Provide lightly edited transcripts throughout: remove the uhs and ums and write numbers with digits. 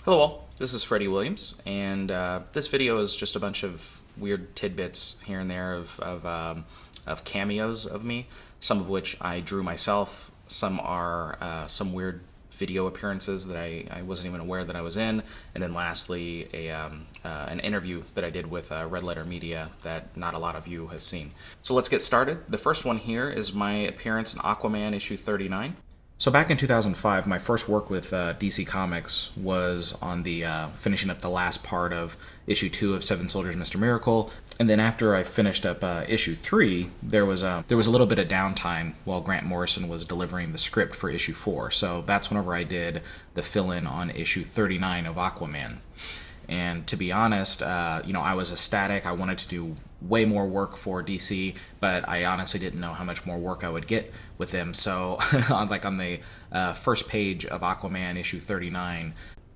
Hello all, this is Freddie Williams, and this video is just a bunch of weird tidbits here and there of cameos of me, some of which I drew myself. Some are some weird video appearances that I wasn't even aware that I was in, and then lastly an interview that I did with Red Letter Media that not a lot of you have seen. So let's get started. The first one here is my appearance in Aquaman issue 39. So back in 2005, my first work with DC Comics was on the finishing up the last part of issue 2 of Seven Soldiers Mr. Miracle, and then after I finished up issue 3, there was a little bit of downtime while Grant Morrison was delivering the script for issue 4. So that's whenever I did the fill-in on issue 39 of Aquaman. And to be honest, I was ecstatic. I wanted to do way more work for DC, but I honestly didn't know how much more work I would get with them. So, on the first page of Aquaman issue 39,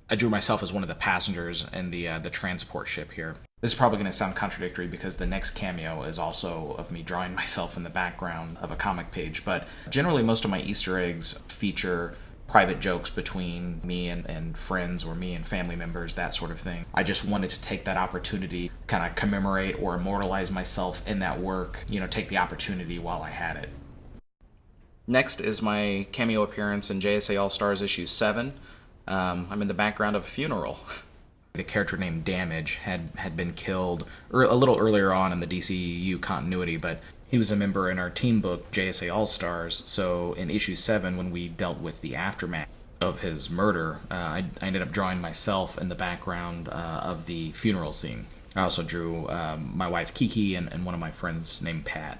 I drew myself as one of the passengers in the transport ship here. This is probably going to sound contradictory because the next cameo is also of me drawing myself in the background of a comic page, but generally most of my Easter eggs feature private jokes between me and friends or me and family members, that sort of thing. I just wanted to take that opportunity, kind of commemorate or immortalize myself in that work, take the opportunity while I had it. Next is my cameo appearance in JSA All-Stars issue 7. I'm in the background of a funeral. The character named Damage had been killed a little earlier on in the DCU continuity, but he was a member in our team book, JSA All-Stars, so in issue 7, when we dealt with the aftermath of his murder, I ended up drawing myself in the background of the funeral scene. I also drew my wife Kiki and one of my friends named Pat.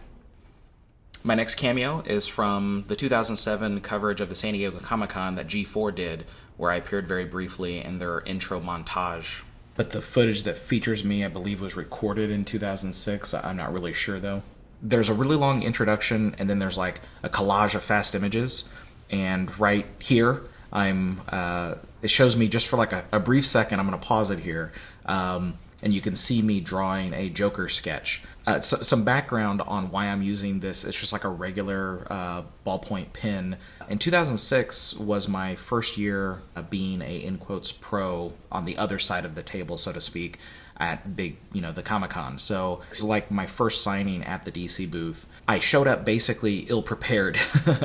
My next cameo is from the 2007 coverage of the San Diego Comic-Con that G4 did, where I appeared very briefly in their intro montage. But the footage that features me, I believe, was recorded in 2006. I'm not really sure, though. There's a really long introduction, and then there's like a collage of fast images, and right here, it shows me just for like a brief second. I'm going to pause it here, and you can see me drawing a Joker sketch. Some background on why I'm using this. It's just like a regular ballpoint pen. In 2006 was my first year being a, in quotes, pro on the other side of the table, so to speak, at the Comic-Con. So it's like my first signing at the DC booth. I showed up basically ill-prepared.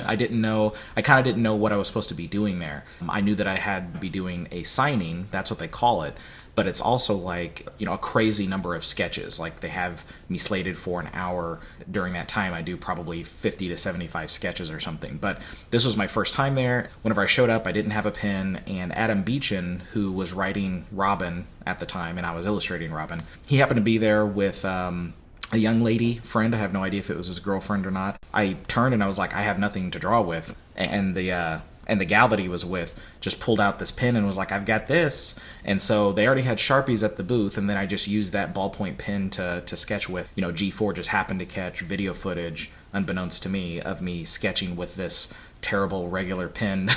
I kind of didn't know what I was supposed to be doing there. I knew that I had to be doing a signing, that's what they call it, but it's also like, a crazy number of sketches. Like they have me slated for an hour. During that time, I do probably 50 to 75 sketches or something. But this was my first time there. Whenever I showed up, I didn't have a pen, and Adam Beechin, who was writing Robin at the time, and I was illustrating Robin, he happened to be there with a young lady friend. I have no idea if it was his girlfriend or not. I turned and I was like, I have nothing to draw with. And the gal that he was with just pulled out this pen and was like, I've got this. And so they already had Sharpies at the booth, and then I just used that ballpoint pen to sketch with. G4 just happened to catch video footage, unbeknownst to me, of me sketching with this terrible regular pen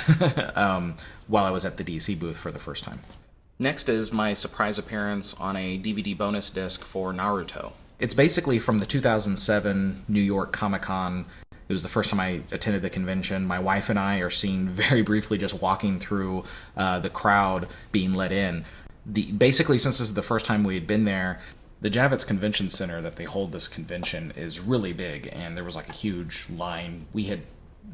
while I was at the DC booth for the first time. Next is my surprise appearance on a DVD bonus disc for Naruto. It's basically from the 2007 New York Comic-Con. It was the first time I attended the convention. My wife and I are seen very briefly just walking through the crowd being let in. Basically, since this is the first time we had been there, the Javits Convention Center that they hold this convention is really big, and there was like a huge line. We had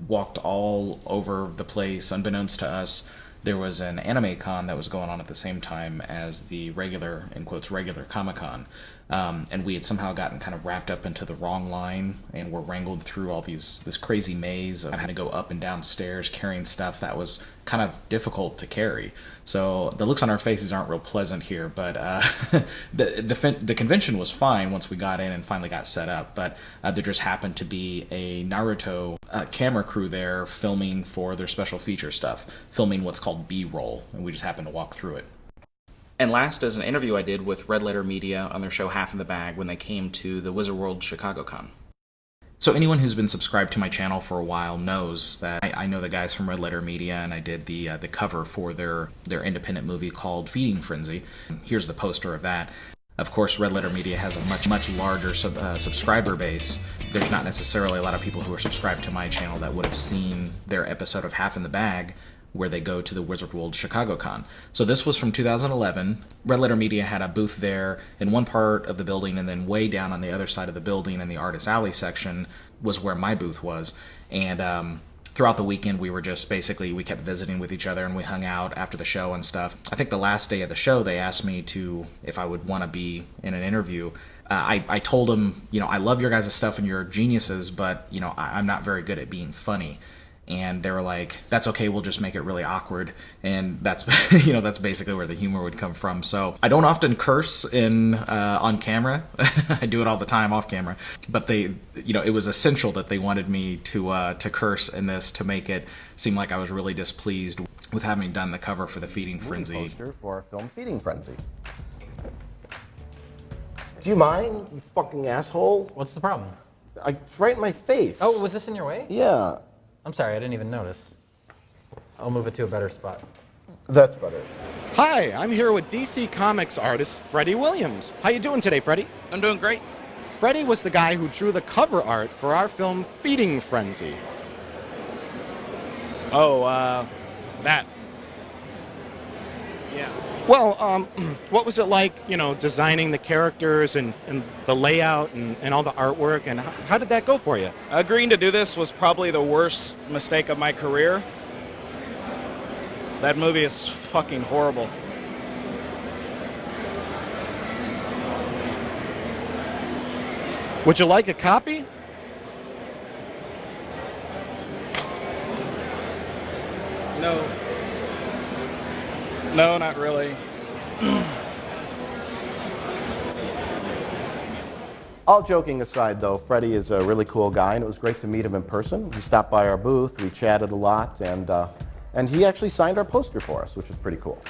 walked all over the place, unbeknownst to us. There was an anime con that was going on at the same time as the regular, in quotes, regular Comic-Con. And we had somehow gotten kind of wrapped up into the wrong line and were wrangled through this crazy maze of having to go up and down stairs carrying stuff that was kind of difficult to carry. So the looks on our faces aren't real pleasant here, but the convention was fine once we got in and finally got set up, but there just happened to be a Naruto camera crew there filming for their special feature stuff, filming what's called B-roll, and we just happened to walk through it. And last is an interview I did with Red Letter Media on their show Half in the Bag when they came to the Wizard World Chicago Con. So anyone who's been subscribed to my channel for a while knows that I know the guys from Red Letter Media, and I did the cover for their independent movie called Feeding Frenzy. Here's the poster of that. Of course, Red Letter Media has a much larger subscriber base. There's not necessarily a lot of people who are subscribed to my channel that would have seen their episode of Half in the Bag where they go to the Wizard World Chicago Con. So this was from 2011. Red Letter Media had a booth there in one part of the building, and then way down on the other side of the building in the Artist Alley section was where my booth was. And throughout the weekend, we were just basically, we kept visiting with each other, and we hung out after the show and stuff. I think the last day of the show, they asked me if I would want to be in an interview. I told them, I love your guys' stuff and you're geniuses, but, I'm not very good at being funny. And they were like, that's okay, we'll just make it really awkward. And that's, that's basically where the humor would come from. So I don't often curse on camera. I do it all the time off camera. But it was essential that they wanted me to curse in this to make it seem like I was really displeased with having done the cover for the Feeding Frenzy. Poster for our film Feeding Frenzy. Do you mind, you fucking asshole? What's the problem? It's right in my face. Oh, was this in your way? Yeah. I'm sorry, I didn't even notice. I'll move it to a better spot. That's better. Hi, I'm here with DC Comics artist Freddie Williams. How you doing today, Freddie? I'm doing great. Freddie was the guy who drew the cover art for our film Feeding Frenzy. Oh, that. Yeah. Well, what was it like, designing the characters and the layout and all the artwork, and how did that go for you? Agreeing to do this was probably the worst mistake of my career. That movie is fucking horrible. Would you like a copy? No. No, not really. All joking aside, though, Freddie is a really cool guy, and it was great to meet him in person. He stopped by our booth, we chatted a lot, and he actually signed our poster for us, which was pretty cool.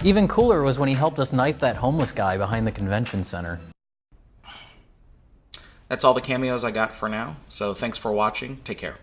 Even cooler was when he helped us knife that homeless guy behind the convention center. That's all the cameos I got for now, so thanks for watching. Take care.